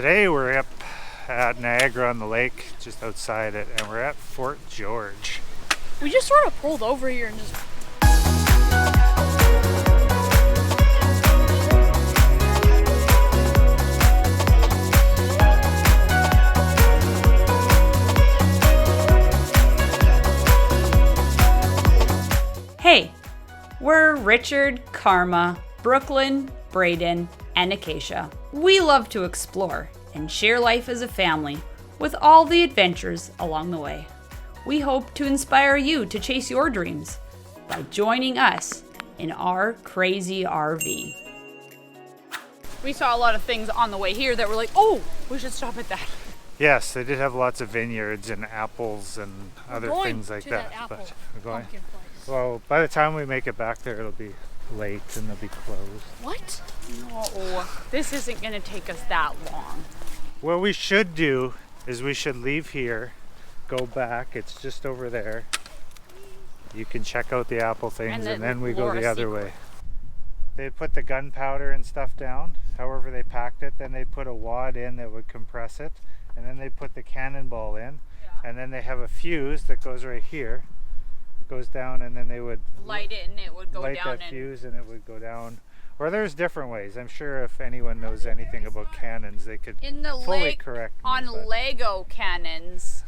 Today we're up at Niagara-on-the-Lake, just outside it, and we're at Fort George. We just sort of pulled over here and just... Hey, we're Richard, Carma, Brooklynn, Braeden, and Acacia. We love to explore and share life as a family with all the adventures along the way. We hope to inspire you to chase your dreams by joining us in our crazy RV. We saw a lot of things on the way here that were like, oh, we should stop at that. Yes, they did have lots of vineyards and apples and other things like that. But we're going. Pumpkin place. Well, by the time we make it back there, it'll be late and they'll be closed. What? No, this isn't going to take us that long. What we should do is we should leave here, go back. It's just over there. You can check out the apple things, and then we go the other way. They put the gunpowder and stuff down, however they packed it. Then they put a wad in that would compress it, and then they put the cannonball in, and then they have a fuse that goes right here. Goes down, and then they would light it, and it would go light down. That fuse, and it would go down. Or there's different ways. I'm sure if anyone knows anything about cannons, they could fully correct me. On Lego cannons,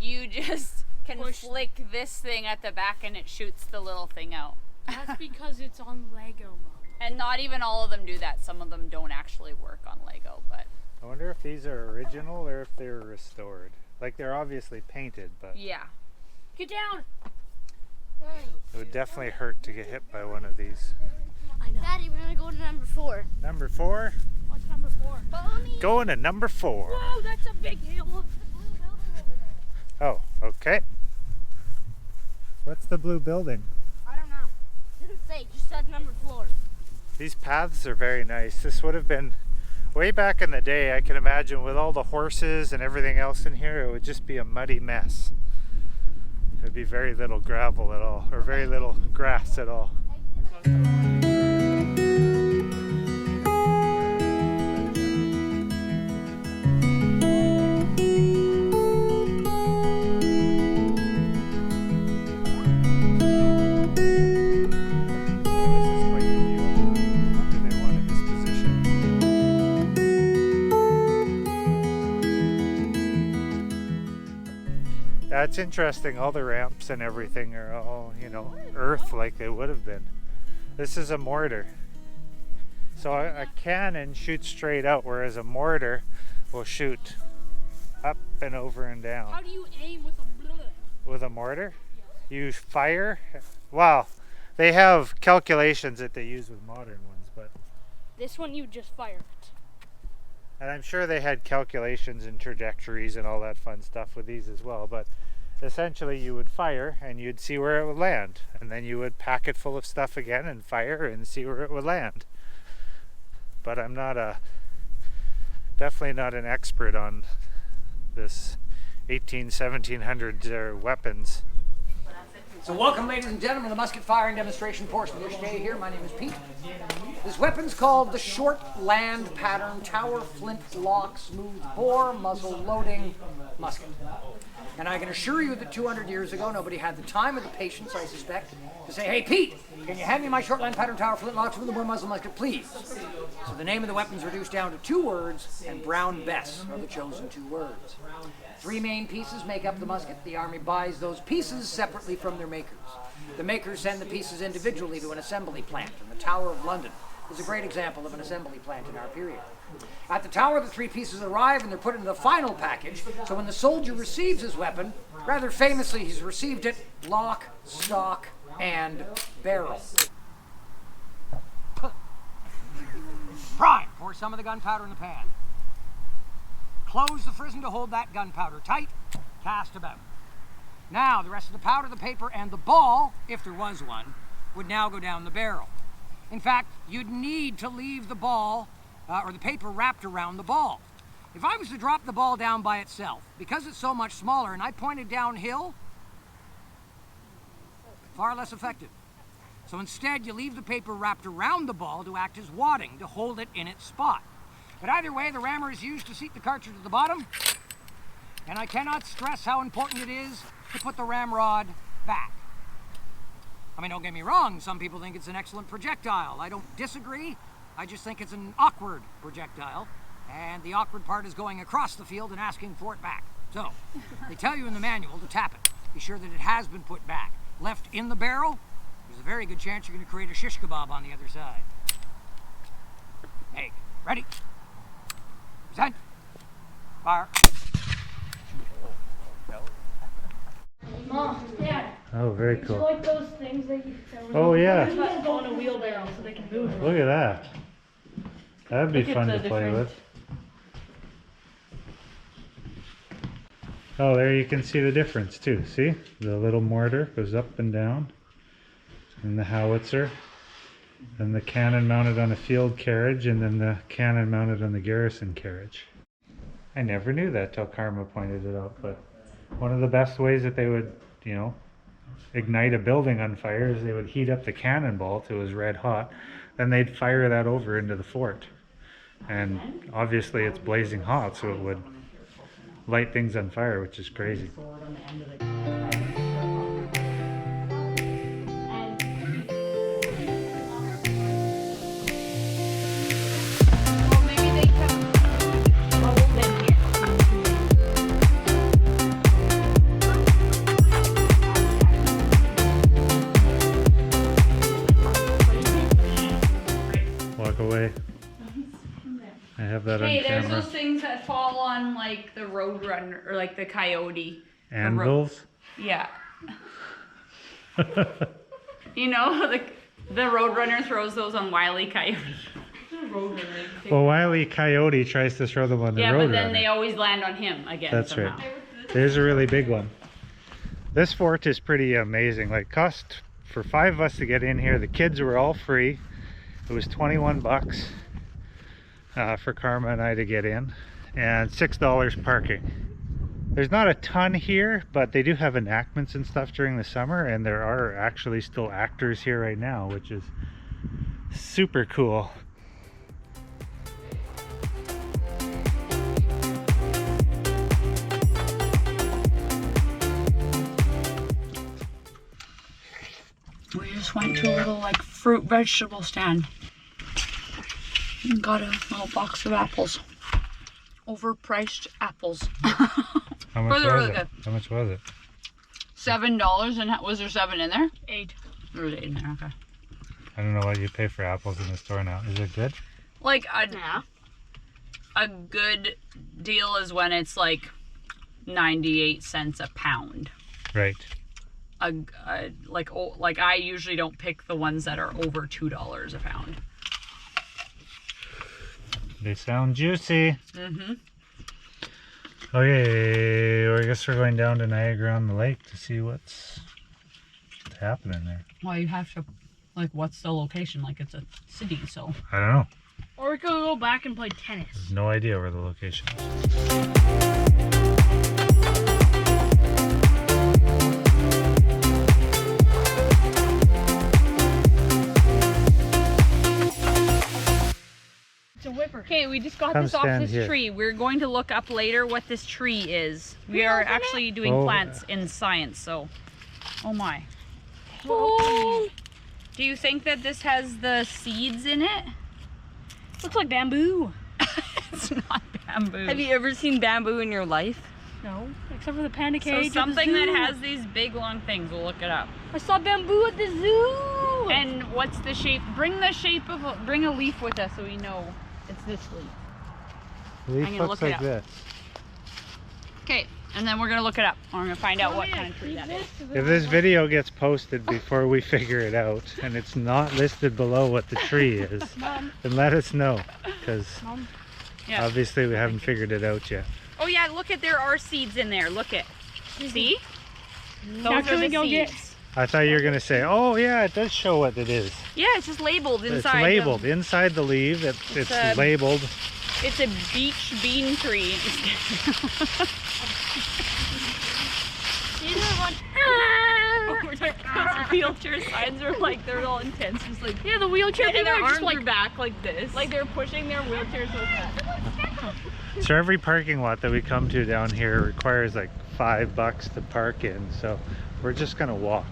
you just can flick this thing at the back, and it shoots the little thing out. That's because it's on Lego mode. And not even all of them do that. Some of them don't actually work on Lego, but... I wonder if these are original or if they're restored. Like, they're obviously painted, but... Yeah. Get down! It would definitely hurt to get hit by one of these. I know. Daddy, we're gonna go to number 4. Number 4? What's number 4? Mommy! Going to number 4. Whoa, that's a big hill. Look, the blue building over there. Oh, okay. What's the blue building? I don't know. Didn't say, just said number 4. These paths are very nice. This would have been, way back in the day, I can imagine with all the horses and everything else in here, it would just be a muddy mess. There'd be very little gravel at all, or very little grass at all. That's interesting. All the ramps and everything are all, earth like they would have been. This is a mortar. So a cannon shoots straight out, whereas a mortar will shoot up and over and down. How do you aim with a bullet? With a mortar? You fire? Well, they have calculations that they use with modern ones, but... This one you just fire it. And I'm sure they had calculations and trajectories and all that fun stuff with these as well, but essentially you would fire and you'd see where it would land, and then you would pack it full of stuff again and fire and see where it would land. But I'm definitely not an expert on this 1700s weapons. So welcome, ladies and gentlemen, to the musket firing demonstration portion of this day here. My name is Pete. This weapon's called the short land pattern tower flint lock smooth bore muzzle loading musket. And I can assure you that 200 years ago, nobody had the time or the patience, I suspect, to say, hey, Pete, can you hand me my short land pattern tower flint lock smooth bore muzzle musket, please? So the name of the weapon's reduced down to 2 words, and Brown Bess are the chosen 2 words. 3 main pieces make up the musket. The Army buys those pieces separately from their makers. The makers send the pieces individually to an assembly plant, and the Tower of London is a great example of an assembly plant in our period. At the tower, the 3 pieces arrive and they're put into the final package, so when the soldier receives his weapon, rather famously he's received it lock, stock, and barrel. Prime. Pour some of the gunpowder in the pan. Close the frizzen to hold that gunpowder tight. Cast about. Now, the rest of the powder, the paper, and the ball, if there was one, would now go down the barrel. In fact, you'd need to leave the ball or the paper wrapped around the ball. If I was to drop the ball down by itself, because it's so much smaller and I pointed downhill, far less effective. So instead, you leave the paper wrapped around the ball to act as wadding, to hold it in its spot. But either way, the rammer is used to seat the cartridge at the bottom, and I cannot stress how important it is to put the ramrod back. I mean, don't get me wrong, some people think it's an excellent projectile. I don't disagree. I just think it's an awkward projectile, and the awkward part is going across the field and asking for it back. So, they tell you in the manual to tap it. Be sure that it has been put back. Left in the barrel, there's a very good chance you're going to create a shish kebab on the other side. Hey, ready? Set. Fire. Mom, Dad. Oh, very Do you cool. like those things that Oh, yeah. go on a wheelbarrow so they can move? Look at that. That'd be Look at fun the to play different- with. Oh, there you can see the difference too. See? The little mortar goes up and down. And the howitzer. And the cannon mounted on a field carriage, and then the cannon mounted on the garrison carriage. I never knew that till Carma pointed it out, but one of the best ways that they would, you know, ignite a building on fire is they would heat up the cannonball till it was red hot. Then they'd fire that over into the fort. And obviously it's blazing hot, so it would light things on fire, which is crazy. Walk away. I have that Hey, on there's camera. those things that fall on like the roadrunner or like the coyote. Anvils. Yeah. You know, the roadrunner throws those on Wile E. Coyote. Well, Wile E. Coyote tries to throw them on the Yeah, road but then runner. they always land on him again. That's somehow. right. There's a really big one. This fort is pretty amazing. Like, cost for 5 of us to get in here. The kids were all free. It was 21 bucks for Carma and I to get in, and $6 parking. There's not a ton here, but they do have enactments and stuff during the summer, and there are actually still actors here right now, which is super cool. We just went to a little like fruit vegetable stand and got a little box of apples. Overpriced apples. How much They're was really it? good. How much was it? $7, and was there 7 in there? 8. There was 8 in there. Okay. I don't know what you pay for apples in the store now. Is it good? Like Yeah. a good deal is when it's like 98 cents a pound. Right. Like I usually don't pick the ones that are over $2 a pound. They sound juicy. Mm-hmm. Okay, well, I guess we're going down to Niagara-on-the-Lake to see what's happening there. Well, you have to, like, what's the location? Like, it's a city, so. I don't know. Or we could go back and play tennis. There's no idea where the location is. It's a whipper. Okay, we just got Come this off stand this here. tree. We're going to look up later what this tree is. We are actually doing Oh. plants in science, so. Oh my. Oh. Do you think that this has the seeds in it? Looks like bamboo. It's not bamboo. Have you ever seen bamboo in your life? No, except for the panda So cage. at the something that zoo. has these big long things. We'll look it up. I saw bamboo at the zoo. And what's the shape? Bring the shape of bring a leaf with us so we know it's this leaf. Leaf I'm gonna looks look it like up. this. Okay, and then we're gonna look it up. We're gonna find out what kind of tree that is. If this video gets posted before we figure it out, and it's not listed below what the tree is, Mom, then let us know, because Mom. Yeah. obviously we haven't figured it out yet. Oh yeah, look at there are seeds in there. Look it. See? Now Those can are we the go get- seeds. I thought you were gonna say, oh yeah, it does show what it is. Yeah, it's just labeled inside. It's labeled inside the leaf. It's a- labeled. It's a beach bean tree. These are like, Those wheelchair signs are like they're all intense, just like yeah, the wheelchair and people their are arms just like, are back like this. Like they're pushing their wheelchair so fast. So every parking lot that we come to down here requires like $5 to park in, so we're just gonna walk.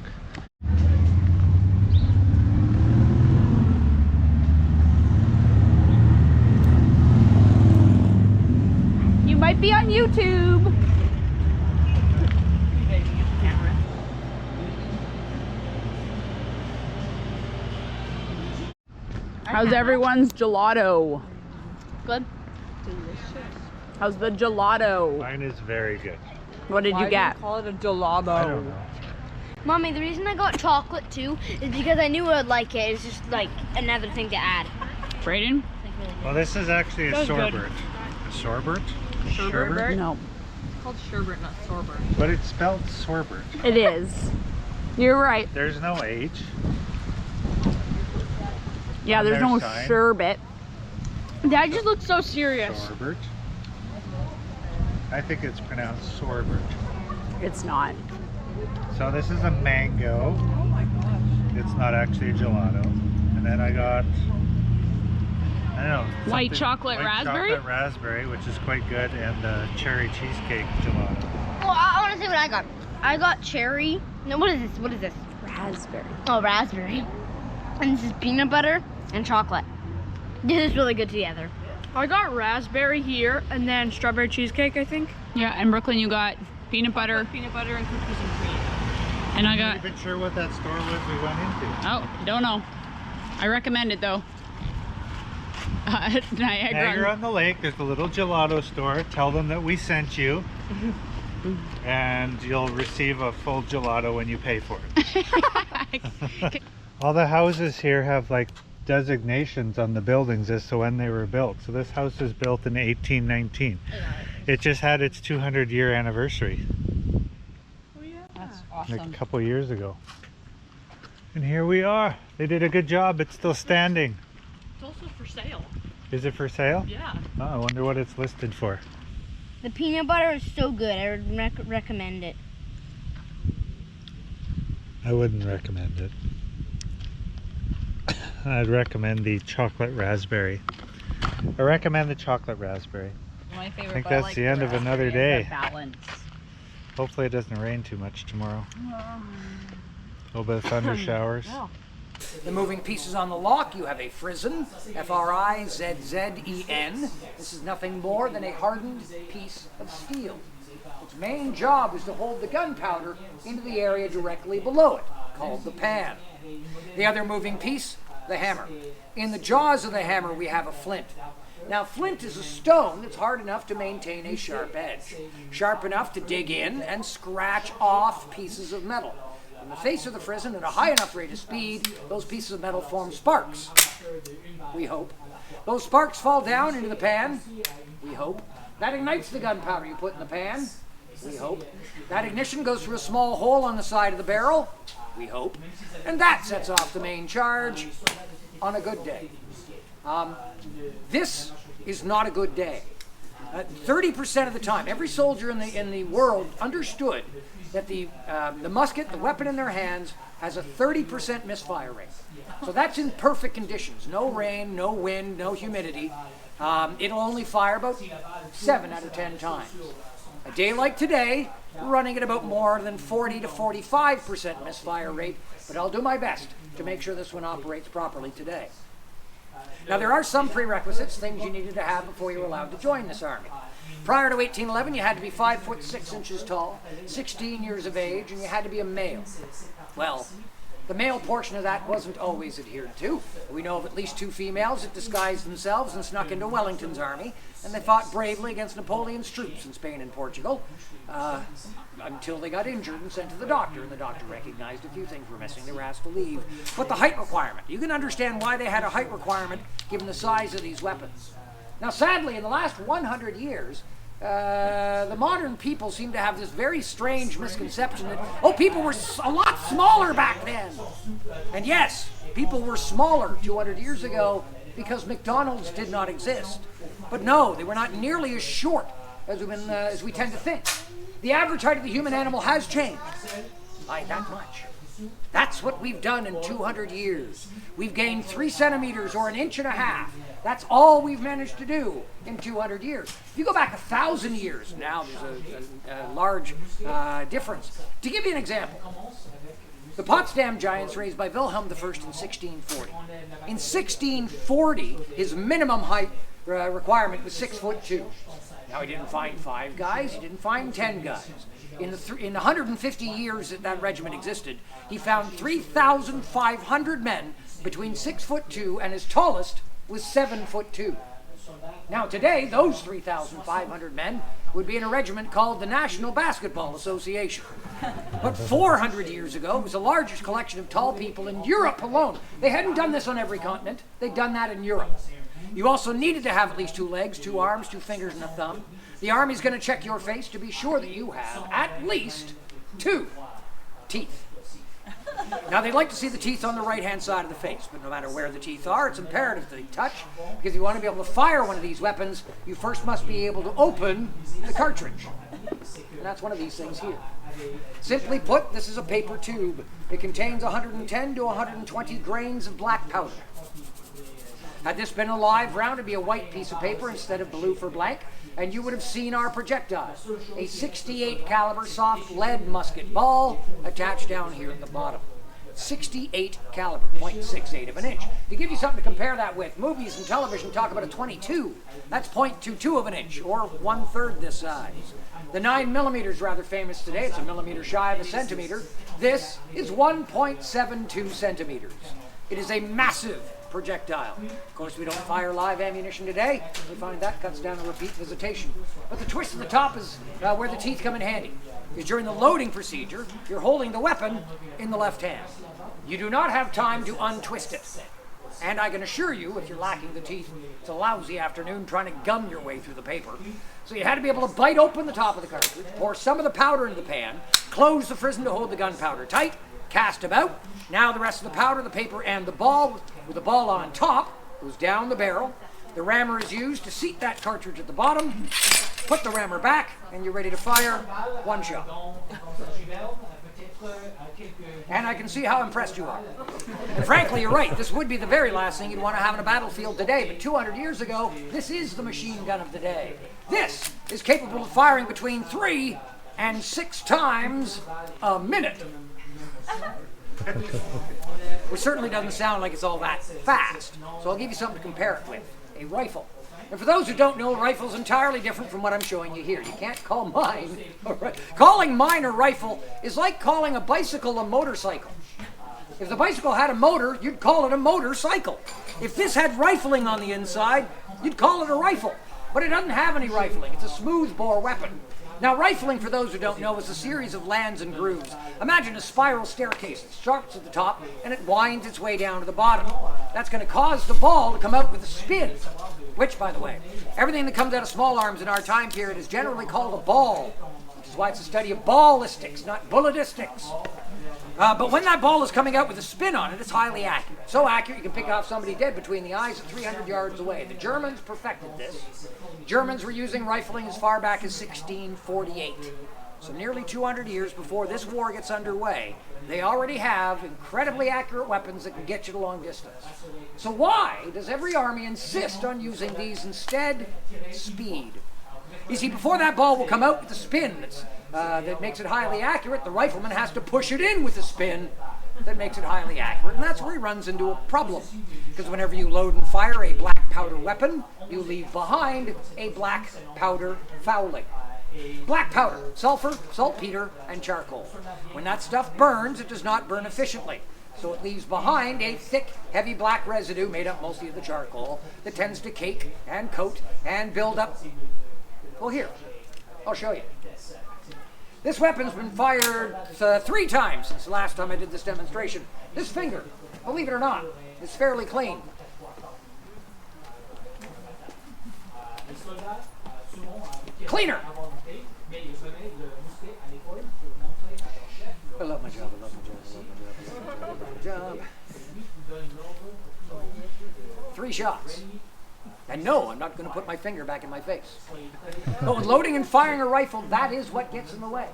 You might be on YouTube. How's everyone's gelato? Good. How's the gelato? Mine is very good. What did you get? Call it a gelato. I don't know. Mommy, the reason I got chocolate too is because I knew I would like it. It's just like another thing to add. Braeden? Well, this is actually a sorbet. A sorbet? Sherbet? No. It's called sherbet, not sorbet. But it's spelled sorbet. It is. You're right. There's no H. Yeah, On there's their no sign. sherbet. Dad just looks so serious. Sorbet. I think it's pronounced sorbet. It's not. So this is a mango. Oh my gosh. It's not actually a gelato. And then I got, I don't know, White something- chocolate white raspberry? chocolate raspberry, which is quite good, and cherry cheesecake gelato. Well, I want to say what I got. I got cherry. No, what is this? What is this? Raspberry. Oh, raspberry. And this is peanut butter and chocolate. This is really good together. I got raspberry here and then strawberry cheesecake, I think. Yeah, in Brooklyn you got peanut butter, Peanut butter and cookies and cream. and I I'm got, not even sure what that store was we went into. oh, don't know. I recommend it though. Niagara. Niagara-on-the-Lake, there's a little gelato store. Tell them that we sent you. And you'll receive a full gelato when you pay for it. All the houses here have like designations on the buildings as to when they were built. So this house was built in 1819. It just had its 200-year anniversary That's like awesome. a couple years ago. And here we are. They did a good job. It's still standing. It's also for sale. Is it for sale? Yeah. Oh, I wonder what it's listed for. The peanut butter is so good. I would recommend it. I wouldn't recommend it. I'd recommend the chocolate raspberry. I recommend the chocolate raspberry. My favorite, I think but that's like the end of another raspberry. It's day. a balance. Hopefully it doesn't rain too much tomorrow. A little bit of thunder showers. The moving pieces on the lock, you have a frizzen, F-R-I-Z-Z-E-N. This is nothing more than a hardened piece of steel. Its main job is to hold the gunpowder into the area directly below it, called the pan. The other moving piece, the hammer. In the jaws of the hammer we have a flint. Now flint is a stone that's hard enough to maintain a sharp edge, sharp enough to dig in and scratch off pieces of metal. In the face of the frizzen at a high enough rate of speed, those pieces of metal form sparks. We hope. Those sparks fall down into the pan. We hope. That ignites the gunpowder you put in the pan. We hope. That ignition goes through a small hole on the side of the barrel. We hope. And that sets off the main charge on a good day. This is not a good day. 30% of the time, every soldier in the world understood that the musket, the weapon in their hands, has a 30% misfire rate. So that's in perfect conditions. No rain, no wind, no humidity. It'll only fire about 7 out of 10 times. A day like today, we're running at about more than 40 to 45% misfire rate, but I'll do my best to make sure this one operates properly today. Now there are some prerequisites, things you needed to have before you were allowed to join this army. Prior to 1811, you had to be 5 foot 6 inches tall, 16 years of age, and you had to be a male. Well, the male portion of that wasn't always adhered to. We know of at least 2 females that disguised themselves and snuck into Wellington's army, and they fought bravely against Napoleon's troops in Spain and Portugal, until they got injured and sent to the doctor, and the doctor recognized a few things were missing. They were asked to leave. But the height requirement, you can understand why they had a height requirement given the size of these weapons. Now sadly, in the last 100 years, the modern people seem to have this very strange misconception that, oh, people were a lot smaller back then. And yes, people were smaller 200 years ago because McDonald's did not exist. But no, they were not nearly as short as we tend to think. The average height of the human animal has changed by that much. That's what we've done in 200 years. We've gained 3 centimeters or 1.5 inches. That's all we've managed to do in 200 years. If you go back 1,000 years, now there's a large difference. To give you an example, the Potsdam Giants raised by Wilhelm I in 1640. In 1640, his minimum height requirement was 6'2". Now he didn't find 5 guys, he didn't find 10 guys. In the 150 years that regiment existed, he found 3,500 men between 6'2" and his tallest was 7'2". Now today, those 3,500 men would be in a regiment called the National Basketball Association. But 400 years ago, it was the largest collection of tall people in Europe alone. They hadn't done this on every continent. They'd done that in Europe. You also needed to have at least 2 legs, 2 arms, 2 fingers, and a thumb. The Army's going to check your face to be sure that you have at least 2 teeth. Now, they'd like to see the teeth on the right-hand side of the face, but no matter where the teeth are, it's imperative that they touch, because if you want to be able to fire one of these weapons, you first must be able to open the cartridge. And that's one of these things here. Simply put, this is a paper tube. It contains 110 to 120 grains of black powder. Had this been a live round, it'd be a white piece of paper instead of blue for blank, and you would have seen our projectile, a 68 caliber soft lead musket ball attached down here at the bottom. 68 caliber, 0.68 of an inch. To give you something to compare that with, movies and television talk about a 22. That's 0.22 of an inch, or 1/3 this size. The 9mm is rather famous today. It's a millimeter shy of a centimeter. This is 1.72 centimeters. It is a massive projectile. Of course, we don't fire live ammunition today. We find that cuts down to repeat visitation. But the twist at the top is where the teeth come in handy. Because during the loading procedure, you're holding the weapon in the left hand. You do not have time to untwist it. And I can assure you, if you're lacking the teeth, it's a lousy afternoon trying to gum your way through the paper. So you had to be able to bite open the top of the cartridge, pour some of the powder into the pan, close the frizzen to hold the gunpowder tight, cast about. Now the rest of the powder, the paper, and the ball, with the ball on top, goes down the barrel. The rammer is used to seat that cartridge at the bottom. Put the rammer back, and you're ready to fire 1 shot. And I can see how impressed you are. And frankly, you're right. This would be the very last thing you'd want to have in a battlefield today. But 200 years ago, this is the machine gun of the day. This is capable of firing between 3 and 6 times a minute. Which certainly doesn't sound like it's all that fast. So I'll give you something to compare it with. A rifle. And for those who don't know, a rifle's entirely different from what I'm showing you here. You can't call mine a rifle. Calling mine a rifle is like calling a bicycle a motorcycle. If the bicycle had a motor, you'd call it a motorcycle. If this had rifling on the inside, you'd call it a rifle. But it doesn't have any rifling. It's a smooth-bore weapon. Now, rifling, for those who don't know, is a series of lands and grooves. Imagine a spiral staircase. It starts at the top, and it winds its way down to the bottom. That's going to cause the ball to come out with a spin, which, by the way, everything that comes out of small arms in our time period is generally called a ball, which is why it's a study of ballistics, not bulletistics. But when that ball is coming out with a spin on it, it's highly accurate. So accurate you can pick off somebody dead between the eyes at 300 yards away. The Germans perfected this. Germans were using rifling as far back as 1648. So nearly 200 years before this war gets underway, they already have incredibly accurate weapons that can get you to long distance. So why does every army insist on using these instead? Speed. You see, before that ball will come out with the spin that makes it highly accurate, the rifleman has to push it in with a spin that makes it highly accurate. And that's where he runs into a problem. Because whenever you load and fire a black powder weapon, you leave behind a black powder fouling. Black powder, sulfur, saltpeter, and charcoal. When that stuff burns, it does not burn efficiently. So it leaves behind a thick, heavy black residue made up mostly of the charcoal that tends to cake and coat and build up. Well, here, I'll show you. This weapon's been fired 3 times since the last time I did this demonstration. This finger, believe it or not, is fairly clean. Cleaner. I love my job, I love my job, I love my job. 3 shots. And no, I'm not going to put my finger back in my face. But when loading and firing a rifle, that is what gets in the way.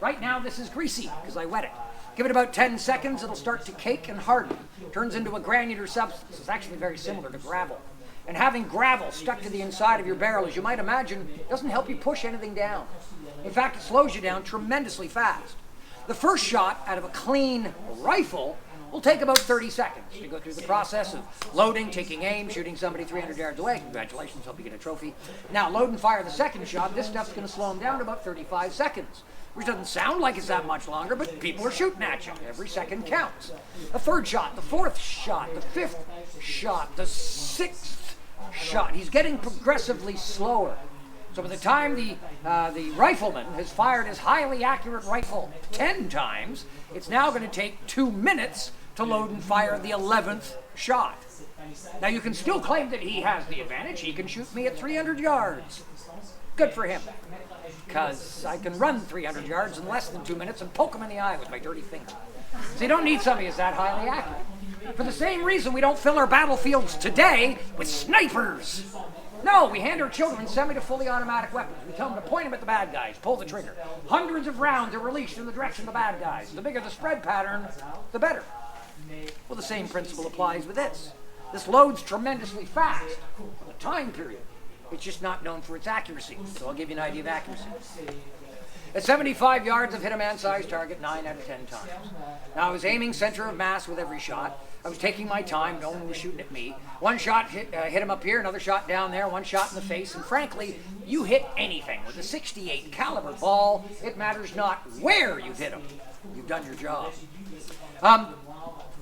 Right now, this is greasy because I wet it. Give it about 10 seconds, it'll start to cake and harden. Turns into a granular substance. It's actually very similar to gravel. And having gravel stuck to the inside of your barrel, as you might imagine, doesn't help you push anything down. In fact, it slows you down tremendously fast. The first shot out of a clean rifle will take about 30 seconds to go through the process of loading, taking aim, shooting somebody 300 yards away. Congratulations, hope you get a trophy. Now load and fire the second shot. This stuff's going to slow them down to about 35 seconds. Which doesn't sound like it's that much longer, but people are shooting at you. Every second counts. The third shot, the fourth shot, the fifth shot, the sixth shot. He's getting progressively slower. So by the time the rifleman has fired his highly accurate rifle 10 times, it's now going to take 2 minutes to load and fire the 11th shot. Now you can still claim that he has the advantage. He can shoot me at 300 yards. Good for him. Because I can run 300 yards in less than 2 minutes and poke him in the eye with my dirty finger. So you don't need somebody who's that highly accurate. For the same reason we don't fill our battlefields today with snipers. No, we hand our children semi to fully automatic weapons. We tell them to point them at the bad guys, pull the trigger. Hundreds of rounds are released in the direction of the bad guys. The bigger the spread pattern, the better. Well, the same principle applies with this. This loads tremendously fast for the time period. It's just not known for its accuracy. So I'll give you an idea of accuracy. At 75 yards, I've hit a man-sized target 9 out of 10 times. Now, I was aiming center of mass with every shot. I was taking my time. No one was shooting at me. One shot hit him up here, another shot down there, one shot in the face. And frankly, you hit anything with a 68 caliber ball. It matters not where you've hit them. You've done your job.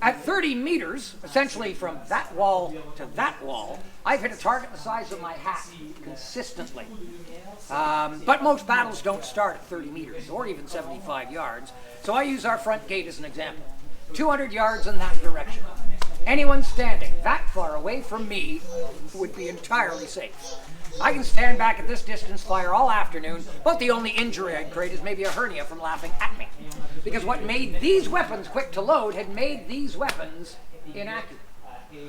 At 30 meters, essentially from that wall to that wall, I've hit a target the size of my hat consistently. But most battles don't start at 30 meters or even 75 yards. So I use our front gate as an example. 200 yards in that direction. Anyone standing that far away from me would be entirely safe. I can stand back at this distance, fire all afternoon, but the only injury I'd create is maybe a hernia from laughing at me. Because what made these weapons quick to load had made these weapons inaccurate.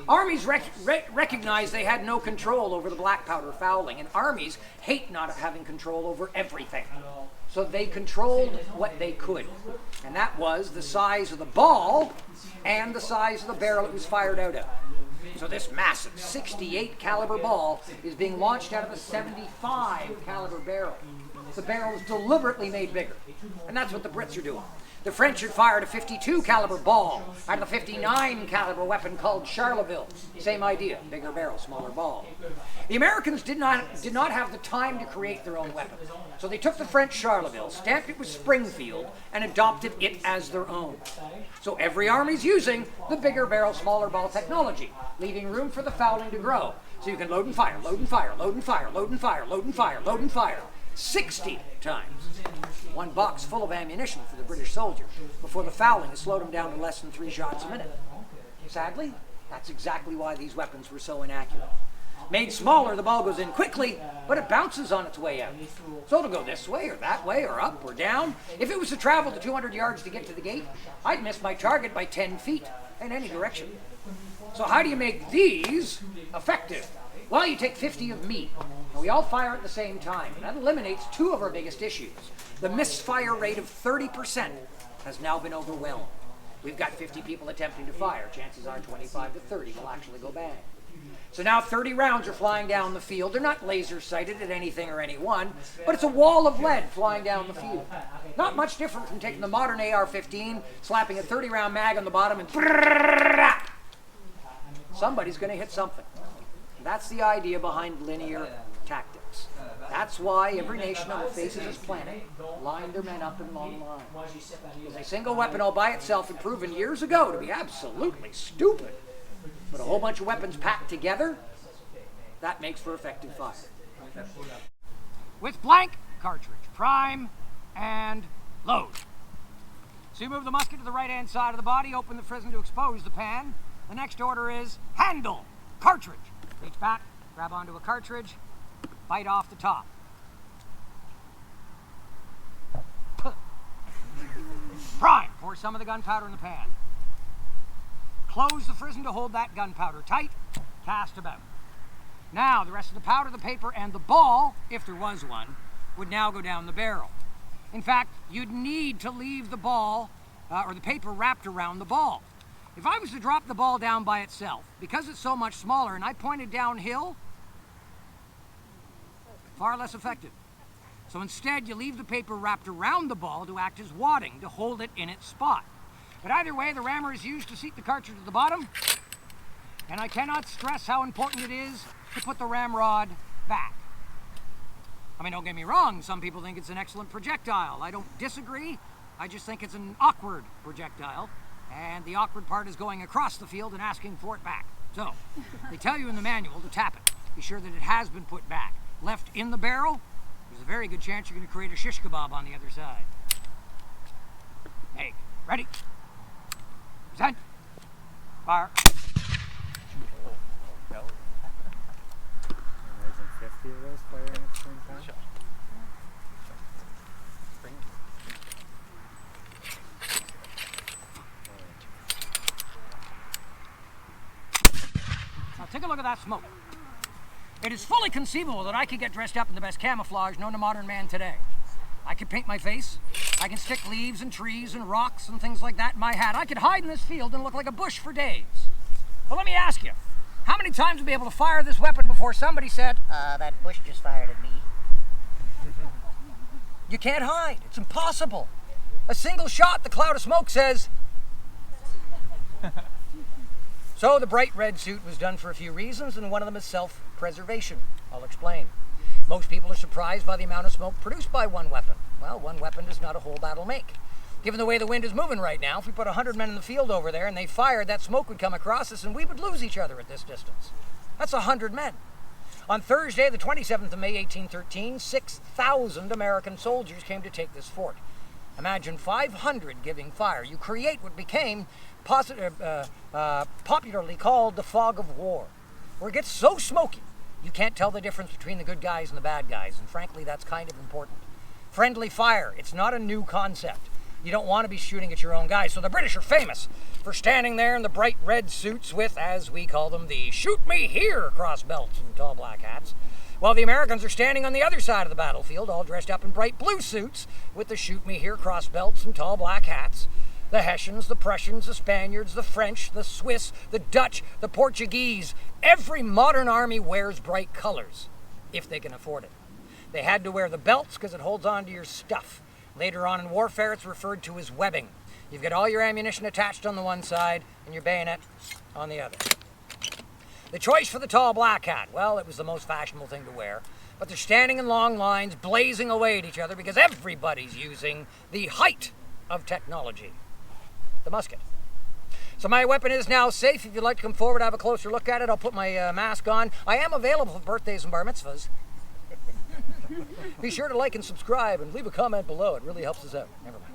Armies recognized they had no control over the black powder fouling, and armies hate not having control over everything. So they controlled what they could, and that was the size of the ball and the size of the barrel it was fired out of. So this massive 68 caliber ball is being launched out of a 75 caliber barrel. The barrel is deliberately made bigger, and that's what the Brits are doing. The French had fired a 52 caliber ball out of a 59 caliber weapon called Charleville. Same idea, bigger barrel, smaller ball. The Americans did not have the time to create their own weapons. So they took the French Charleville, stamped it with Springfield, and adopted it as their own. So every army's using the bigger barrel, smaller ball technology, leaving room for the fouling to grow. So you can load and fire, load and fire, load and fire, load and fire, load and fire, load and fire. 60 times. One box full of ammunition for the British soldier before the fouling has slowed them down to less than 3 shots a minute. Sadly, that's exactly why these weapons were so inaccurate. Made smaller, the ball goes in quickly, but it bounces on its way out. So it'll go this way or that way or up or down. If it was to travel the 200 yards to get to the gate, I'd miss my target by 10 feet in any direction. So how do you make these effective? Well, you take 50 of me, and we all fire at the same time. And that eliminates 2 of our biggest issues. The misfire rate of 30% has now been overwhelmed. We've got 50 people attempting to fire. Chances are 25 to 30 will actually go bang. So now 30 rounds are flying down the field. They're not laser sighted at anything or anyone, but it's a wall of lead flying down the field. Not much different from taking the modern AR-15, slapping a 30-round mag on the bottom, and somebody's going to hit something. That's the idea behind linear tactics. That's why every nation on the face of this planet lined their men up in long lines. Because a single weapon all by itself had proven years ago to be absolutely stupid. But a whole bunch of weapons packed together, that makes for effective fire. With blank cartridge, prime, and load. So you move the musket to the right-hand side of the body, open the frizzen to expose the pan. The next order is handle, cartridge. Reach back, grab onto a cartridge, bite off the top. Prime, pour some of the gunpowder in the pan. Close the frizzen to hold that gunpowder tight, cast about. Now the rest of the powder, the paper, and the ball, if there was one, would now go down the barrel. In fact, you'd need to leave the ball or the paper wrapped around the ball. If I was to drop the ball down by itself, because it's so much smaller and I pointed downhill, far less effective. So instead, you leave the paper wrapped around the ball to act as wadding, to hold it in its spot. But either way, the rammer is used to seat the cartridge at the bottom, and I cannot stress how important it is to put the ramrod back. I mean, don't get me wrong, some people think it's an excellent projectile. I don't disagree, I just think it's an awkward projectile, and the awkward part is going across the field and asking for it back. So, they tell you in the manual to tap it. Be sure that it has been put back. Left in the barrel, there's a very good chance you're going to create a shish kebab on the other side. Hey, ready? Set. Fire. Imagine 50 of those firing at the same time. Now take a look at that smoke. It is fully conceivable that I could get dressed up in the best camouflage known to modern man today. I could paint my face, I can stick leaves and trees and rocks and things like that in my hat. I could hide in this field and look like a bush for days. Well, let me ask you, how many times would be able to fire this weapon before somebody said, that bush just fired at me? You can't hide, it's impossible. A single shot, the cloud of smoke says. So the bright red suit was done for a few reasons, and one of them is self-preservation. I'll explain. Most people are surprised by the amount of smoke produced by one weapon. Well, one weapon does not a whole battle make. Given the way the wind is moving right now, if we put 100 men in the field over there and they fired, that smoke would come across us and we would lose each other at this distance. That's 100 men. On Thursday, the 27th of May, 1813, 6,000 American soldiers came to take this fort. Imagine 500 giving fire. You create what became popularly called the fog of war, where it gets so smoky you can't tell the difference between the good guys and the bad guys, and frankly that's kind of important. Friendly fire, it's not a new concept. You don't want to be shooting at your own guys, so the British are famous for standing there in the bright red suits with, as we call them, the shoot me here cross belts and tall black hats, while the Americans are standing on the other side of the battlefield, all dressed up in bright blue suits with the shoot me here cross belts and tall black hats. The Hessians, the Prussians, the Spaniards, the French, the Swiss, the Dutch, the Portuguese. Every modern army wears bright colors, if they can afford it. They had to wear the belts because it holds on to your stuff. Later on in warfare, it's referred to as webbing. You've got all your ammunition attached on the one side and your bayonet on the other. The choice for the tall black hat, well, it was the most fashionable thing to wear, but they're standing in long lines, blazing away at each other because everybody's using the height of technology, the musket. So my weapon is now safe. If you'd like to come forward, have a closer look at it. I'll put my mask on. I am available for birthdays and bar mitzvahs. Be sure to like and subscribe and leave a comment below. It really helps us out. Never mind.